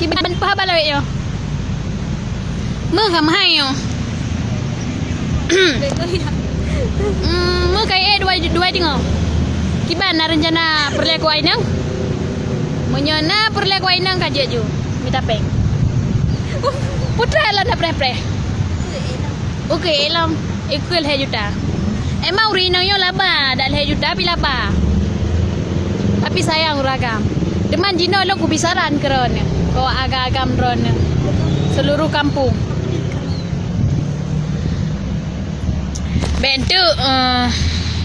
Kiban pa baloi yo. Mưa gầm hay yo. Mưa kai dua tengok. Kiban na rencana perle ko ainang. Menyana perle ko ainang ka je ju. Minta peng. Putra lah na pre. Okey elam. Ikul he juta. Emang urino yo laba, dak he juta pi laba. Tapi sayang ragam. Deman jino lo ku bisaran keron. Ko agak-agam ron. Seluruh kampung. Bentu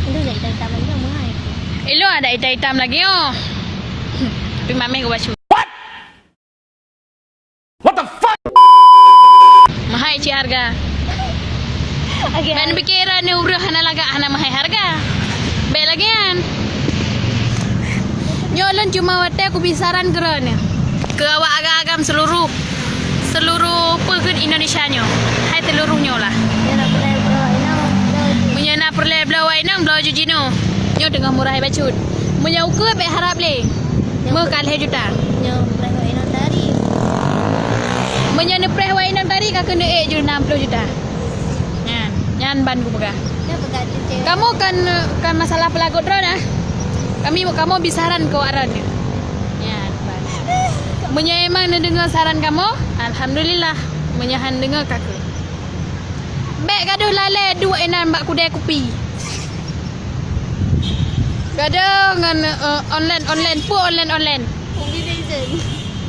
Itu dah hitam lagi mahal. elo ada hitam lagi oh. Tapi mami ko basu. What the fuck? Mahal ci harga. Okay. Ben pikiran ni urah hana laga hana mahal harga. Be lagi kan. Nyolon cuma wate aku bisaran keron. Ke awak agak-agam seluruh pegun Indonesia nyo. Hai seluruhnya lah. Dia nak pergi bawa ini. Menyana perle belau ainang belau jujino. Nyo tengah murah bacut. Munya ukur be harap le. Mo kalhe juta. Dia pergi bawa ini tadi. Menyana preh wa inang tadi ka kena 60 juta. Nyan ban ku pegah. Dia pegang cecek. Kamu kan masalah pelagut ron ah. Kamu bisaran ko aran. Nyan ban. Munya emang dengar saran kamu? Alhamdulillah. Menyahan dengar kakak. Bek gaduh lale dua enan mbak kudai kopi. Gaduh ngan online. Mobil legend.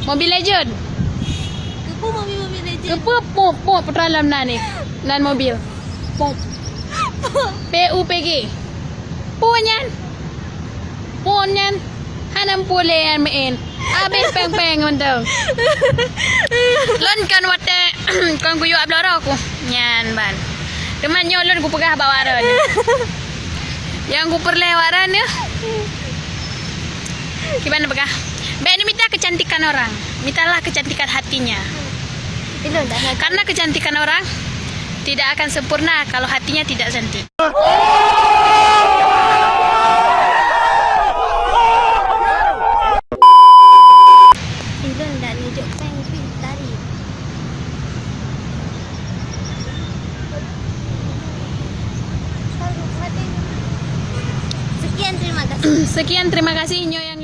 Mobile Legend. Kepu mobil legend. Kepa pop dalam nan ni. Nan mobil. Pop. PUPG. Punyan. Hanam pule yang main. Habis peng-peng mentang. Lon kan wate kan kuyu abloro aku. Nyan ban. Deman nyolon ku pegah bawaran. Yang ku perlewaran ya. Gimana pegah? Be ni minta kecantikan orang. Mintalah kecantikan hatinya. Itu dah nak. Karena kecantikan orang tidak akan sempurna kalau hatinya tidak cantik. Itu dah nunjuk peng pin tadi. Sekian terima kasih. Sekian terima kasih Nyo yang